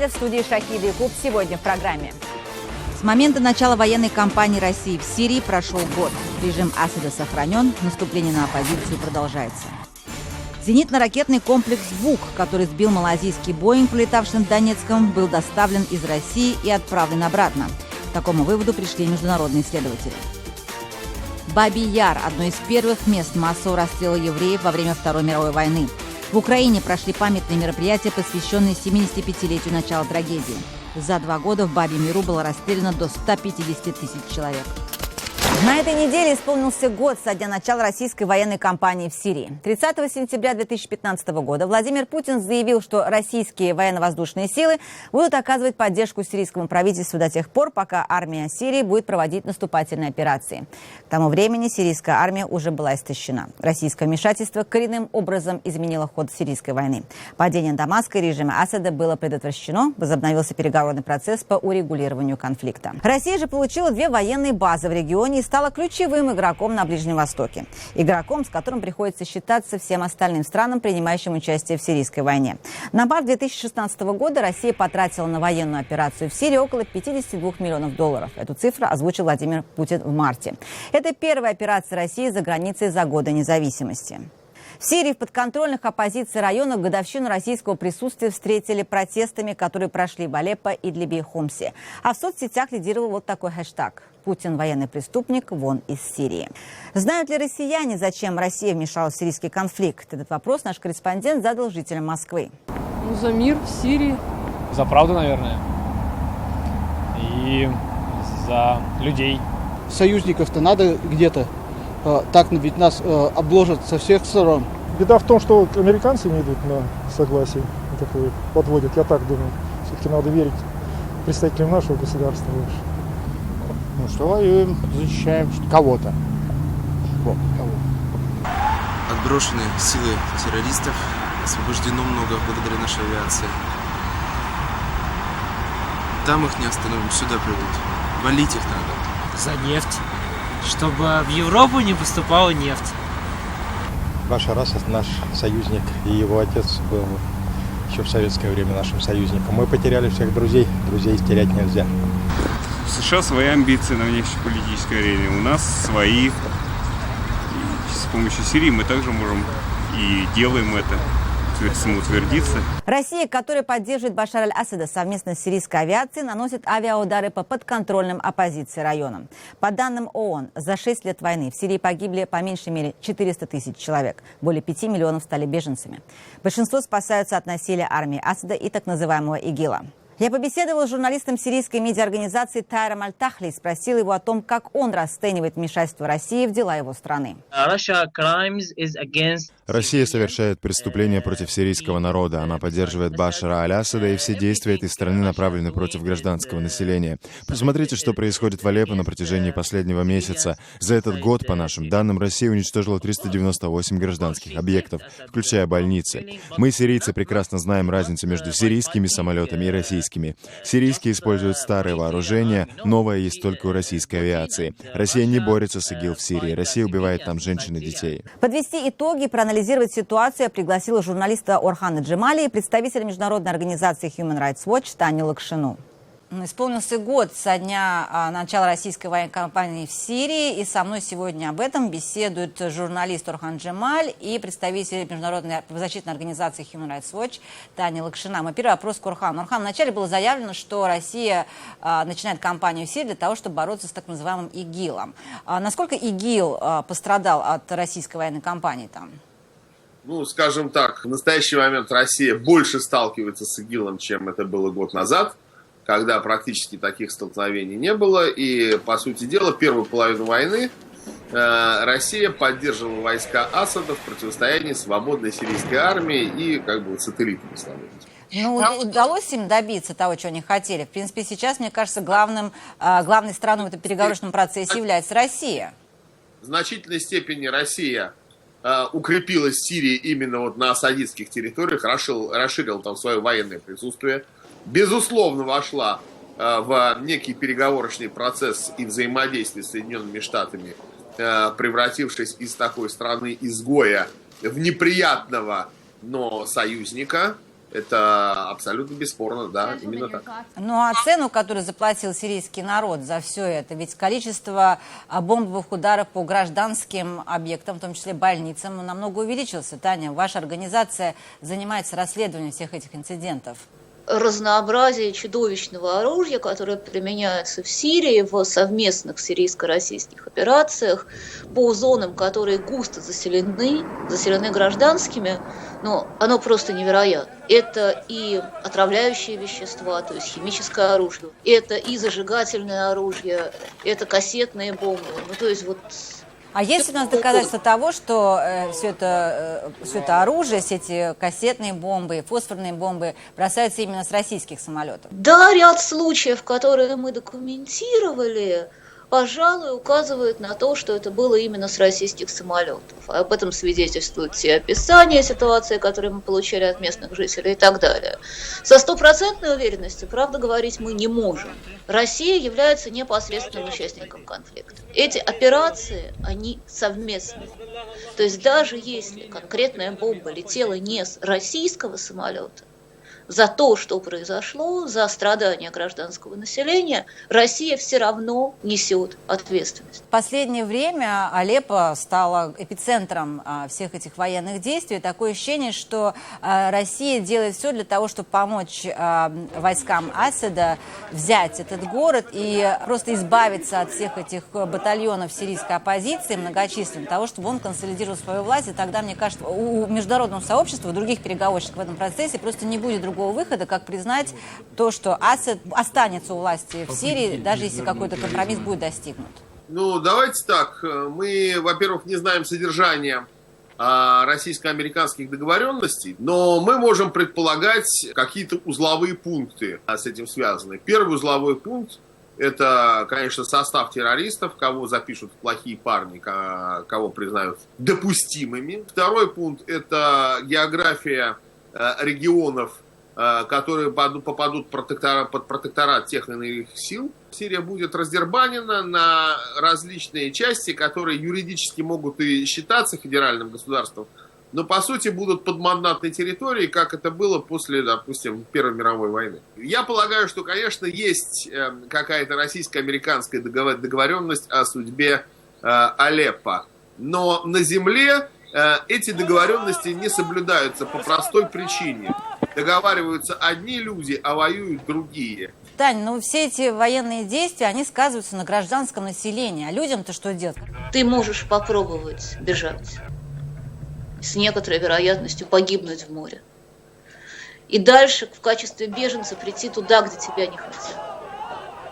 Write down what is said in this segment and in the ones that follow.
Джемаля, в студии Шахида Якуб. Сегодня в программе. С момента начала военной кампании России в Сирии прошел год. Режим Асада сохранен, наступление на оппозицию продолжается. Зенитно-ракетный комплекс «Бук», который сбил малазийский «Боинг», прилетавший над Донецком, был доставлен из России и отправлен обратно. К такому выводу пришли международные исследователи. Бабий Яр – одно из первых мест массового расстрела евреев во время Второй мировой войны. В Украине прошли памятные мероприятия, посвященные 75-летию начала трагедии. За 2 года в Бабьем Яру было расстреляно до 150 тысяч человек. На этой неделе исполнился год со дня начала российской военной кампании в Сирии. 30 сентября 2015 года Владимир Путин заявил, что российские военно-воздушные силы будут оказывать поддержку сирийскому правительству до тех пор, пока армия Сирии будет проводить наступательные операции. К тому времени сирийская армия уже была истощена. Российское вмешательство коренным образом изменило ход сирийской войны. Падение Дамаска и режима Асада было предотвращено, возобновился переговорный процесс по урегулированию конфликта. Россия же получила 2 военные базы в регионе и стала ключевым игроком на Ближнем Востоке. Игроком, с которым приходится считаться всем остальным странам, принимающим участие в сирийской войне. На март 2016 года Россия потратила на военную операцию в Сирии около $52 миллионов. Эту цифру озвучил Владимир Путин в марте. Это первая операция России за границей за годы независимости. В Сирии в подконтрольных оппозиции районах годовщину российского присутствия встретили протестами, которые прошли в Алеппо, Идлибе и Хомсе. А в соцсетях лидировал вот такой хэштаг: «Путин – военный преступник, вон из Сирии». Знают ли россияне, зачем Россия вмешалась в сирийский конфликт? Этот вопрос наш корреспондент задал жителям Москвы. За мир в Сирии. За правду, наверное. И за людей. Союзников-то надо где-то. Так ведь нас обложат со всех сторон. Беда в том, что американцы не идут на согласие такое, подводят, я так думаю. Все-таки надо верить представителям нашего государства больше. Ну что, воюем, защищаем кого-то. Вот, кого. Отброшены силы террористов, освобождено много благодаря нашей авиации. Там их не остановим, сюда придут. Валить их надо. За нефть. Чтобы в Европу не поступала нефть. Башар Асад наш союзник, и его отец был еще в советское время нашим союзником. Мы потеряли всех друзей, друзей терять нельзя. В США свои амбиции на внешнеполитической арене, у нас свои. И с помощью Сирии мы также можем и делаем это. Самоутвердиться. Россия, которая поддерживает Башара аль-Асада совместно с сирийской авиацией, наносит авиаудары по подконтрольным оппозиции районам. По данным ООН, за 6 лет войны в Сирии погибли по меньшей мере 400 тысяч человек. Более 5 миллионов стали беженцами. Большинство спасаются от насилия армии Асада и так называемого ИГИЛа. Я побеседовала с журналистом сирийской медиаорганизации Тайром Аль-Тахли и спросила его о том, как он расценивает вмешательство России в дела его страны. Россия совершает преступления против сирийского народа. Она поддерживает Башара аль-Асада, и все действия этой страны направлены против гражданского населения. Посмотрите, что происходит в Алеппо на протяжении последнего месяца. За этот год, по нашим данным, Россия уничтожила 398 гражданских объектов, включая больницы. Мы, сирийцы, прекрасно знаем разницу между сирийскими самолетами и российскими. Сирийские используют старые вооружения, новое есть только у российской авиации. Россия не борется с ИГИЛ в Сирии. Россия убивает там женщин и детей. Подвести итоги и проанализировать ситуацию я пригласила журналиста Орхана Джемали и представителя международной организации Human Rights Watch Таню Лакшину. Исполнился год со дня начала российской военной кампании в Сирии, и со мной сегодня об этом беседуют журналист Орхан Джемаль и представитель международной правозащитной организации Human Rights Watch Таня Лакшина. Мой первый вопрос к Орхану. Орхан, вначале было заявлено, что Россия начинает кампанию в Сирии для того, чтобы бороться с так называемым ИГИЛом. Насколько ИГИЛ пострадал от российской военной кампании там? Ну, скажем так, в настоящий момент Россия больше сталкивается с ИГИЛом, чем это было год назад, когда практически таких столкновений не было. И, по сути дела, первую половину войны Россия поддерживала войска Асада в противостоянии свободной сирийской армии и как бы сателлитам исламизма. Ну, удалось им добиться того, чего они хотели. В принципе, сейчас, мне кажется, главной страной в этом переговорном процессе является Россия. В значительной степени Россия укрепилась в Сирии именно вот на асадистских территориях, расширила там свое военное присутствие. Безусловно, вошла в некий переговорочный процесс и взаимодействие с Соединенными Штатами, превратившись из такой страны-изгоя в неприятного, но союзника. Это абсолютно бесспорно, да, именно так. Ну а цену, которую заплатил сирийский народ за все это, ведь количество бомбовых ударов по гражданским объектам, в том числе больницам, намного увеличился. Таня, ваша организация занимается расследованием всех этих инцидентов. Разнообразие чудовищного оружия, которое применяется в Сирии в совместных сирийско-российских операциях по зонам, которые густо заселены гражданскими, но оно просто невероятно. Это и отравляющие вещества, то есть химическое оружие, это и зажигательное оружие, это кассетные бомбы, ну то есть вот... А есть у нас доказательства того, что все это оружие, все эти кассетные бомбы, фосфорные бомбы бросаются именно с российских самолетов? Да, ряд случаев, которые мы документировали, пожалуй, указывает на то, что это было именно с российских самолетов. Об этом свидетельствуют все описания ситуации, которые мы получили от местных жителей и так далее. Со стопроцентной уверенностью, правда, говорить мы не можем. Россия является непосредственным участником конфликта. Эти операции, они совместные. То есть даже если конкретная бомба летела не с российского самолета, за то, что произошло, за страдания гражданского населения, Россия все равно несет ответственность. В последнее время Алеппо стало эпицентром всех этих военных действий. Такое ощущение, что Россия делает все для того, чтобы помочь войскам Асада взять этот город и просто избавиться от всех этих батальонов сирийской оппозиции многочисленных, для того, чтобы он консолидировал свою власть. И тогда, мне кажется, у международного сообщества, у других переговорщиков в этом процессе просто не будет другого выхода, как признать то, что Асад останется у власти в Сирии, даже если какой-то компромисс будет достигнут. Ну, давайте так. Мы, во-первых, не знаем содержания российско-американских договоренностей, но мы можем предполагать какие-то узловые пункты с этим связаны. Первый узловой пункт – это, конечно, состав террористов, кого запишут в плохие парни, кого признают допустимыми. Второй пункт – это география регионов, которые попадут под протекторат тех или иных сил. Сирия будет раздербанена на различные части, которые юридически могут и считаться федеральным государством, но по сути будут подмандатной территорией, как это было после, допустим, Первой мировой войны. Я полагаю, что, конечно, есть какая-то российско-американская договоренность о судьбе Алеппо, но на земле эти договоренности не соблюдаются по простой причине. Договариваются одни люди, а воюют другие. Таня, ну все эти военные действия, они сказываются на гражданском населении. А людям-то что делать? Ты можешь попробовать бежать. С некоторой вероятностью погибнуть в море. И дальше в качестве беженца прийти туда, где тебя не хотят.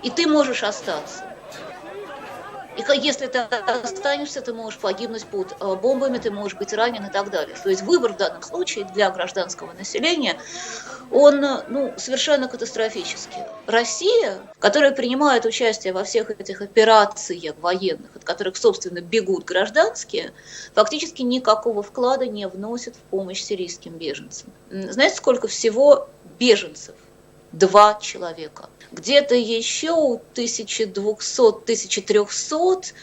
И ты можешь остаться. И если ты останешься, ты можешь погибнуть под бомбами, ты можешь быть ранен и так далее. То есть выбор в данном случае для гражданского населения, он совершенно катастрофический. Россия, которая принимает участие во всех этих операциях военных, от которых, собственно, бегут гражданские, фактически никакого вклада не вносит в помощь сирийским беженцам. Знаете, сколько всего беженцев? 2 человека. Где-то еще у 1200-1300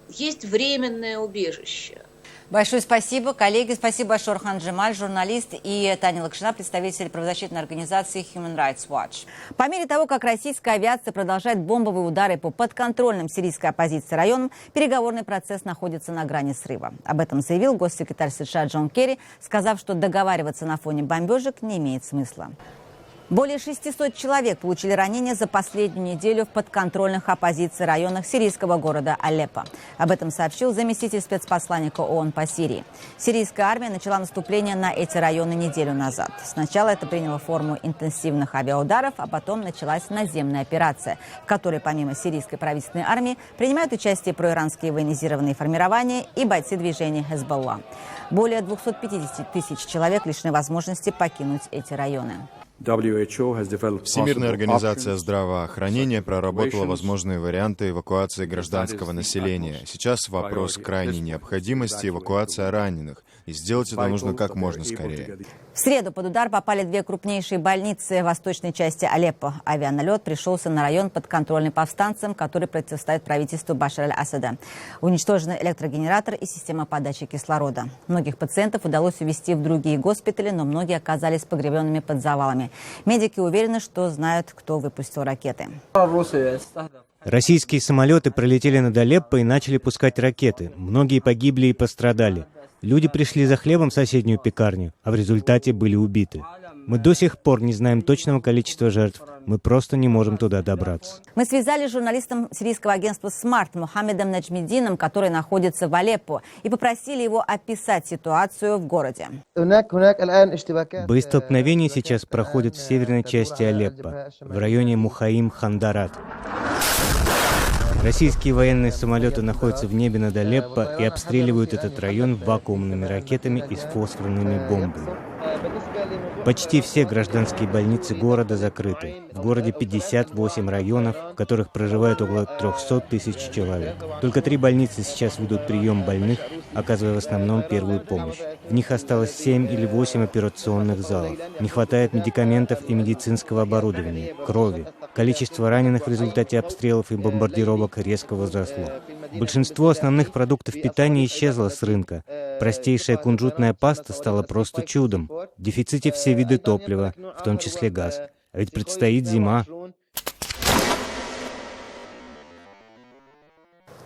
есть временное убежище. Большое спасибо, коллеги. Спасибо большое, Орхан Джемаль, журналист, и Таня Лакшина, представитель правозащитной организации Human Rights Watch. По мере того, как российская авиация продолжает бомбовые удары по подконтрольным сирийской оппозиции районам, переговорный процесс находится на грани срыва. Об этом заявил госсекретарь США Джон Керри, сказав, что договариваться на фоне бомбежек не имеет смысла. Более 600 человек получили ранения за последнюю неделю в подконтрольных оппозиции районах сирийского города Алеппо. Об этом сообщил заместитель спецпосланника ООН по Сирии. Сирийская армия начала наступление на эти районы неделю назад. Сначала это приняло форму интенсивных авиаударов, а потом началась наземная операция, в которой помимо сирийской правительственной армии принимают участие проиранские военизированные формирования и бойцы движения Хезболла. Более 250 тысяч человек лишены возможности покинуть эти районы. Всемирная организация здравоохранения проработала возможные варианты эвакуации гражданского населения. Сейчас вопрос крайней необходимости — эвакуация раненых. И сделать это нужно как можно скорее. В среду под удар попали две крупнейшие больницы в восточной части Алеппо. Авианалет пришелся на район, подконтрольный повстанцам, который противостоит правительству Башара аль-Асада. Уничтожены электрогенератор и система подачи кислорода. Многих пациентов удалось увезти в другие госпитали, но многие оказались погребенными под завалами. Медики уверены, что знают, кто выпустил ракеты. Российские самолеты пролетели над Алеппо и начали пускать ракеты. Многие погибли и пострадали. Люди пришли за хлебом в соседнюю пекарню, а в результате были убиты. Мы до сих пор не знаем точного количества жертв. Мы просто не можем туда добраться. Мы связались с журналистом сирийского агентства «Смарт» Мухаммедом Наджмиддином, который находится в Алеппо, и попросили его описать ситуацию в городе. Боестолкновения сейчас проходят в северной части Алеппо, в районе Мухаим-Хандарат. Российские военные самолеты находятся в небе над Алеппо и обстреливают этот район вакуумными ракетами и с фосфорными бомбами. Почти все гражданские больницы города закрыты. В городе 58 районов, в которых проживает около 300 тысяч человек. Только 3 больницы сейчас ведут прием больных, оказывая в основном первую помощь. В них осталось 7 или 8 операционных залов. Не хватает медикаментов и медицинского оборудования, крови. Количество раненых в результате обстрелов и бомбардировок резко возросло. Большинство основных продуктов питания исчезло с рынка. Простейшая кунжутная паста стала просто чудом. В дефиците все виды топлива, в том числе газ. А ведь предстоит зима.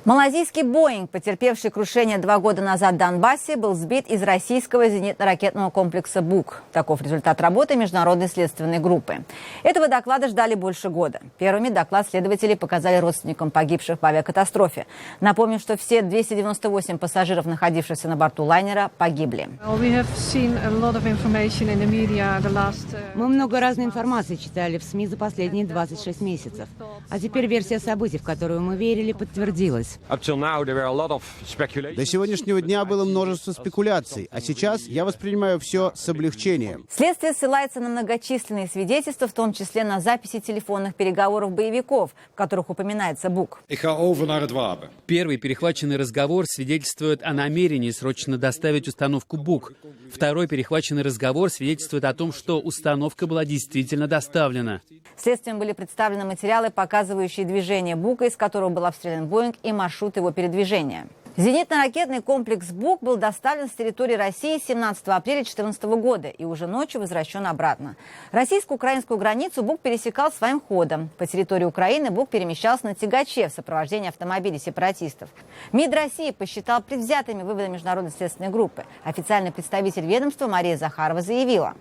Малайзийский «Боинг», потерпевший крушение 2 года назад в Донбассе, был сбит из российского зенитно-ракетного комплекса «Бук». Таков результат работы международной следственной группы. Этого доклада ждали больше года. Первыми доклад следователей показали родственникам погибших в авиакатастрофе. Напомним, что все 298 пассажиров, находившихся на борту лайнера, погибли. Мы много разной информации читали в СМИ за последние 26 месяцев. А теперь версия событий, в которую мы верили, подтвердилась. До сегодняшнего дня было множество спекуляций, а сейчас я воспринимаю все с облегчением. Следствие ссылается на многочисленные свидетельства, в том числе на записи телефонных переговоров боевиков, в которых упоминается БУК. Первый перехваченный разговор свидетельствует о намерении срочно доставить установку БУК. Второй перехваченный разговор свидетельствует о том, что установка была действительно доставлена. Следствием были представлены материалы, показывающие движение БУКа, из которого был обстрелян «Боинг», и маршрут его передвижения. Зенитно-ракетный комплекс «Бук» был доставлен с территории России 17 апреля 2014 года и уже ночью возвращен обратно. Российско-украинскую границу «Бук» пересекал своим ходом. По территории Украины «Бук» перемещался на тягаче в сопровождении автомобилей сепаратистов. МИД России посчитал предвзятыми выводы международной следственной группы. Официальный представитель ведомства Мария Захарова заявила: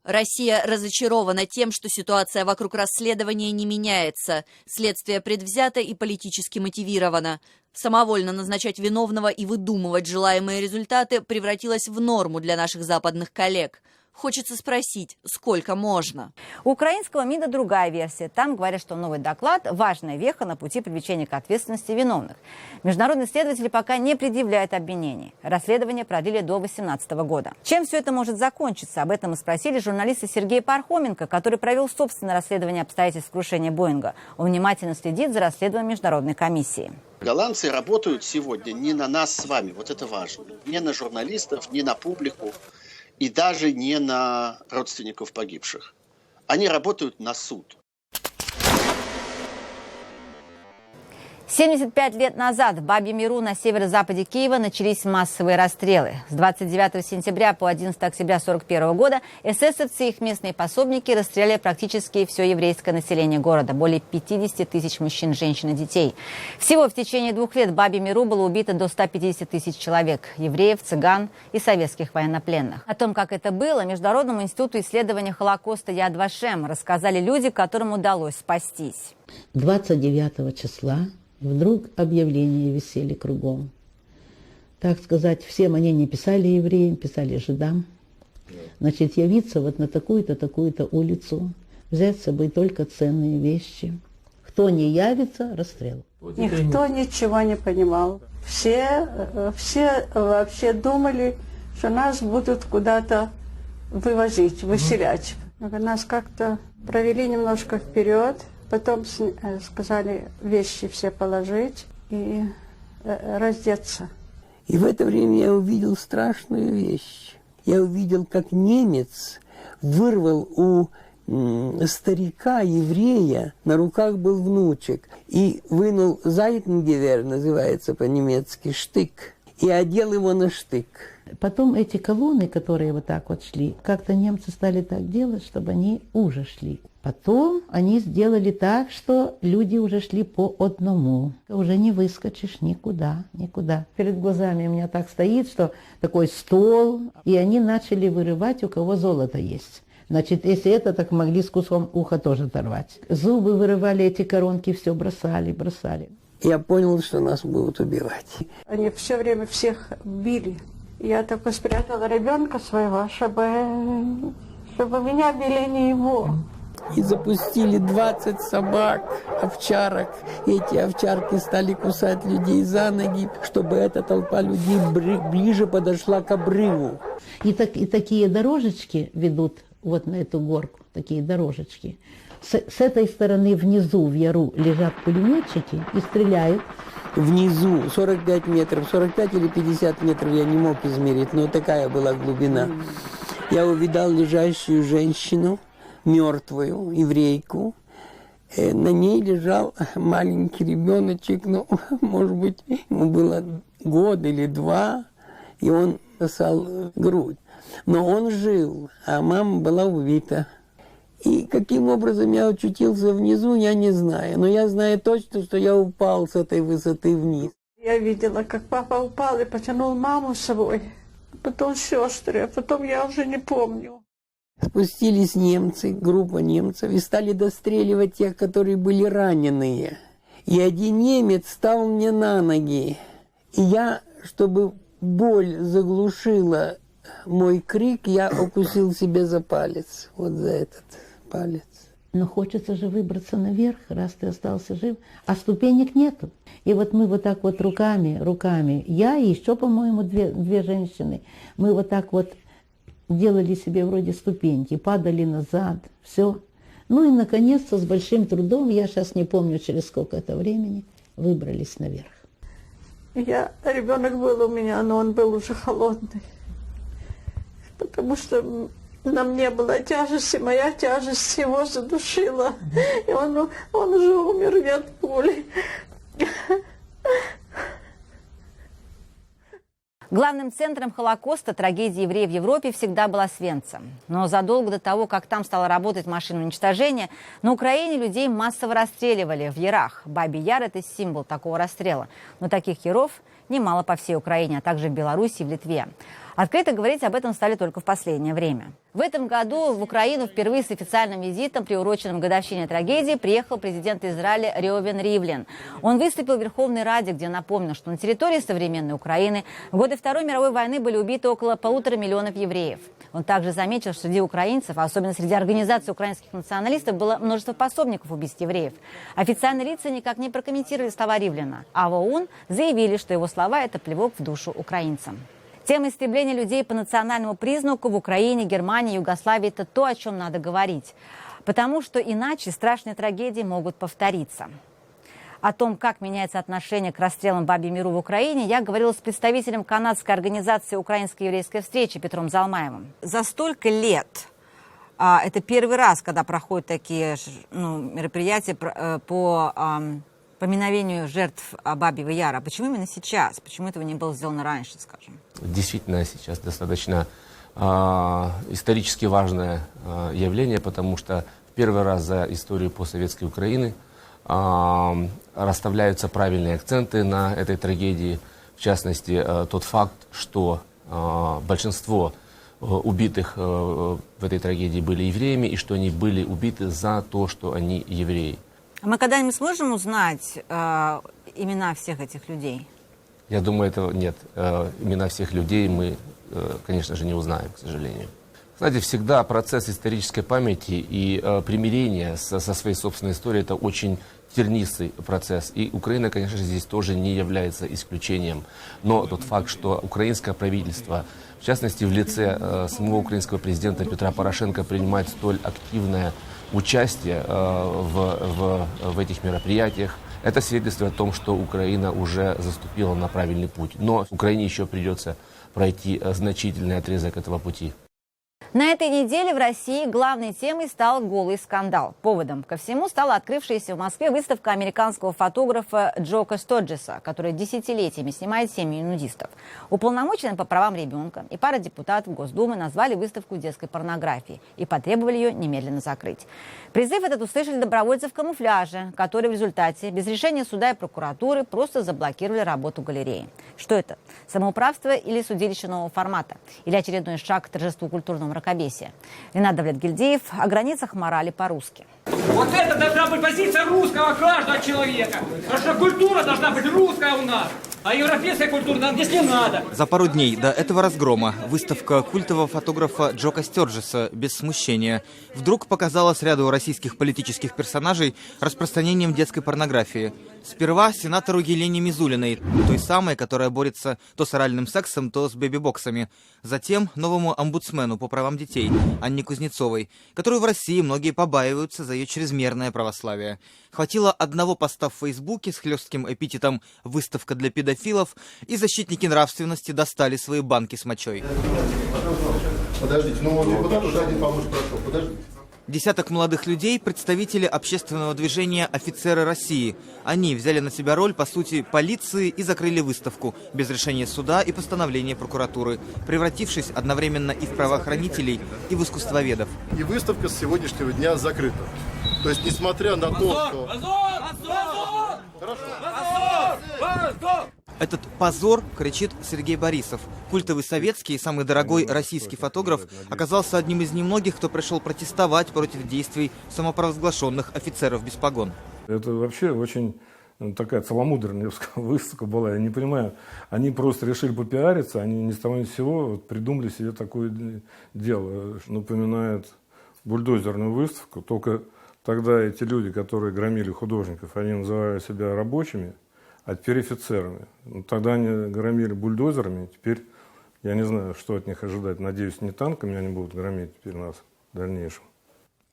Россия разочарована тем, что ситуация вокруг расследования не меняется. Следствие предвзято и политически мотивировано. Самовольно назначать виновного и выдумывать желаемые результаты превратилось в норму для наших западных коллег. Хочется спросить, сколько можно? У украинского МИДа другая версия. Там говорят, что новый доклад – важная веха на пути привлечения к ответственности виновных. Международные следователи пока не предъявляют обвинений. Расследование продлили до 2018 года. Чем все это может закончиться? Об этом мы спросили журналиста Сергея Пархоменко, который провел собственное расследование обстоятельств крушения «Боинга». Он внимательно следит за расследованием международной комиссии. Голландцы работают сегодня не на нас с вами, вот это важно. Не на журналистов, не на публику. И даже не на родственников погибших. Они работают на суд. 75 лет назад в Бабьем Яру на северо-западе Киева начались массовые расстрелы. С 29 сентября по 11 октября 1941 года эсэсовцы и их местные пособники расстреляли практически все еврейское население города. Более 50 тысяч мужчин, женщин и детей. Всего в течение 2 лет в Бабьем Яру было убито до 150 тысяч человек. Евреев, цыган и советских военнопленных. О том, как это было, Международному институту исследования Холокоста Яд Вашем рассказали люди, которым удалось спастись. 29 числа вдруг объявления висели кругом. Так сказать, всем они не писали евреям, писали жидам. Значит, явиться вот на такую-то, такую-то улицу, взять с собой только ценные вещи. Кто не явится, расстрел. Никто ничего не понимал. Все вообще думали, что нас будут куда-то вывозить, выселять. Нас как-то провели немножко вперед. Потом сказали вещи все положить и раздеться. И в это время я увидел страшную вещь. Я увидел, как немец вырвал у старика, еврея, на руках был внучек, и вынул «Зайтенгевер», называется по-немецки, штык, и одел его на штык. Потом эти колонны, которые вот так вот шли, как-то немцы стали так делать, чтобы они уже шли. Потом они сделали так, что люди уже шли по одному. Уже не выскочишь никуда, никуда. Перед глазами у меня так стоит, что такой стол, и они начали вырывать, у кого золото есть. Значит, если это, так могли с куском уха тоже оторвать. Зубы вырывали, эти коронки, все бросали, бросали. Я понял, что нас будут убивать. Они все время всех били. Я только спрятала ребенка своего, чтобы меня били не его. И запустили 20 собак, овчарок. Эти овчарки стали кусать людей за ноги, чтобы эта толпа людей ближе подошла к обрыву. И такие дорожечки ведут вот на эту горку, такие дорожечки. С этой стороны внизу в яру лежат пулеметчики и стреляют. Внизу 45 метров, 45 или 50 метров я не мог измерить, но такая была глубина. Я увидал лежащую женщину, мертвую, еврейку. На ней лежал маленький ребеночек, ну, может быть, ему было год или два, и он сосал грудь. Но он жил, а мама была убита. И каким образом я очутился внизу, я не знаю. Но я знаю точно, что я упал с этой высоты вниз. Я видела, как папа упал и потянул маму с собой. Потом сестры, а потом я уже не помню. Спустились немцы, группа немцев, и стали достреливать тех, которые были раненые. И один немец стал мне на ноги. И я, чтобы боль заглушила мой крик, я укусил себе за палец, вот за этот палец. Но хочется же выбраться наверх, раз ты остался жив, а ступенек нету. И вот мы вот так вот руками, я и еще, по-моему, две женщины, мы вот так вот делали себе вроде ступеньки, падали назад, все. Ну и, наконец-то, с большим трудом, я сейчас не помню, через сколько это времени, выбрались наверх. Ребенок был у меня, но он был уже холодный. Потому что на мне была тяжесть, и моя тяжесть его задушила. И он уже умер не от пули. Главным центром Холокоста, трагедии евреев в Европе, всегда была Освенцим. Но задолго до того, как там стала работать машина уничтожения, на Украине людей массово расстреливали в ярах. Бабий Яр – это символ такого расстрела. Но таких яров немало по всей Украине, а также в Беларуси и в Литве. Открыто говорить об этом стали только в последнее время. В этом году в Украину впервые с официальным визитом, приуроченным к годовщине трагедии, приехал президент Израиля Рёвен Ривлин. Он выступил в Верховной Раде, где напомнил, что на территории современной Украины в годы Второй мировой войны были убиты около 1,5 миллиона евреев. Он также заметил, что среди украинцев, а особенно среди организаций украинских националистов, было множество пособников убийств евреев. Официальные лица никак не прокомментировали слова Ривлина, а в ООН заявили, что его слова – это плевок в душу украинцам. Тема истребления людей по национальному признаку в Украине, Германии, Югославии – это то, о чем надо говорить. Потому что иначе страшные трагедии могут повториться. О том, как меняется отношение к расстрелам Бабьему Яру в Украине, я говорила с представителем канадской организации «Украинская еврейская встреча» Петром Залмаевым. За столько лет, это первый раз, когда проходят такие мероприятия по поминовению жертв Бабьего Яра. Почему именно сейчас? Почему этого не было сделано раньше, скажем? Действительно, сейчас достаточно исторически важное явление, потому что в первый раз за историю постсоветской Украины расставляются правильные акценты на этой трагедии. В частности, тот факт, что большинство убитых в этой трагедии были евреями, и что они были убиты за то, что они евреи. А мы когда-нибудь сможем узнать имена всех этих людей? Я думаю, этого нет. Имена всех людей мы, конечно же, не узнаем, к сожалению. Знаете, всегда процесс исторической памяти и примирения со своей собственной историей – это очень тернистый процесс. И Украина, конечно же, здесь тоже не является исключением. Но тот факт, что украинское правительство, в частности, в лице самого украинского президента Петра Порошенко, принимает столь активное участие в этих мероприятиях, Это свидетельствует о том, что Украина уже заступила на правильный путь. Но Украине еще придется пройти значительный отрезок этого пути. На этой неделе в России главной темой стал голый скандал. Поводом ко всему стала открывшаяся в Москве выставка американского фотографа Джока Стоджеса, который десятилетиями снимает семьи нудистов. Уполномоченные по правам ребенка и пара депутатов Госдумы назвали выставку детской порнографией и потребовали ее немедленно закрыть. Призыв этот услышали добровольцы в камуфляже, которые в результате без решения суда и прокуратуры просто заблокировали работу галереи. Что это? Самоуправство или судилище нового формата? Или очередной шаг к торжеству культурного мракобесия? Ринат Давлетгильдиев о границах морали по-русски. Вот это должна быть позиция русского каждого человека. Потому что культура должна быть русская у нас. А европейская культура нам здесь не надо. За пару дней до этого разгрома выставка культового фотографа Джока Стерджеса «Без смущения» вдруг показалась ряду российских политических персонажей распространением детской порнографии. Сперва сенатору Елене Мизулиной, той самой, которая борется то с оральным сексом, то с бэби-боксами. Затем новому омбудсмену по правам детей Анне Кузнецовой, которую в России многие побаиваются за ее чрезмерное православие. Хватило одного поста в Фейсбуке с хлестким эпитетом «Выставка для педофилов», и защитники нравственности достали свои банки с мочой. Подождите, депутат уже один поможет, прошу, подождите. Десяток молодых людей – представители общественного движения «Офицеры России». Они взяли на себя роль, по сути, полиции и закрыли выставку без решения суда и постановления прокуратуры, превратившись одновременно и в правоохранителей, и в искусствоведов. И выставка с сегодняшнего дня закрыта. То есть, несмотря на то, что... Этот позор, кричит Сергей Борисов. Культовый советский, самый дорогой российский фотограф, оказался одним из немногих, кто пришел протестовать против действий самопровозглашенных офицеров без погон. Это вообще очень такая целомудренная выставка была. Я не понимаю, они просто решили попиариться, они ни с того ни с сего придумали себе такое дело. Напоминает бульдозерную выставку, только тогда эти люди, которые громили художников, они называли себя рабочими, а теперь офицерами. Тогда они громили бульдозерами, теперь я не знаю, что от них ожидать. Надеюсь, не танками они будут громить теперь нас в дальнейшем.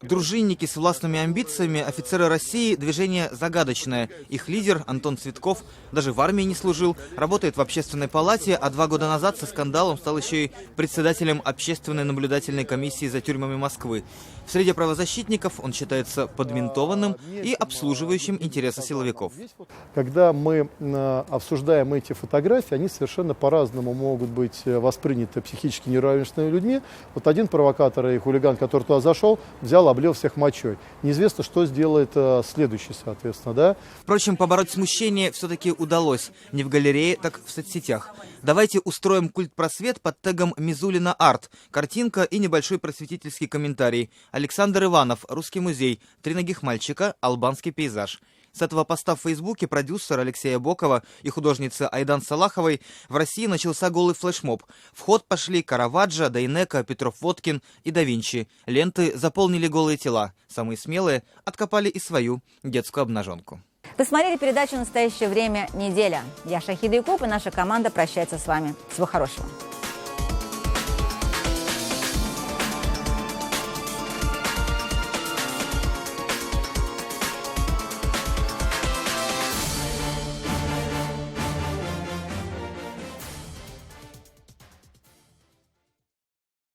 Дружинники с властными амбициями, офицеры России – движение загадочное. Их лидер Антон Цветков даже в армии не служил, работает в общественной палате, а 2 года назад со скандалом стал еще и председателем общественной наблюдательной комиссии за тюрьмами Москвы. В среде правозащитников он считается подментованным и обслуживающим интересы силовиков. Когда мы обсуждаем эти фотографии, они совершенно по-разному могут быть восприняты психически неравенственными людьми. Вот один провокатор и хулиган, который туда зашел, взял, облил всех мочой. Неизвестно, что сделает следующий, соответственно, да? Впрочем, побороть смущение все-таки удалось. Не в галерее, так в соцсетях. Давайте устроим культпросвет под тегом «Мизулина Арт». Картинка и небольшой просветительский комментарий. Александр Иванов, Русский музей, 3 ногих мальчика, албанский пейзаж. С этого поста в Фейсбуке продюсера Алексея Бокова и художницы Айдан Салаховой в России начался голый флешмоб. В ход пошли Караваджо, Дейнеко, Петров-Водкин и да Винчи. Ленты заполнили голые тела. Самые смелые откопали и свою детскую обнаженку. Вы смотрели передачу «Настоящее время. Неделя». Я Шахида Якуб, и наша команда прощается с вами. Всего хорошего.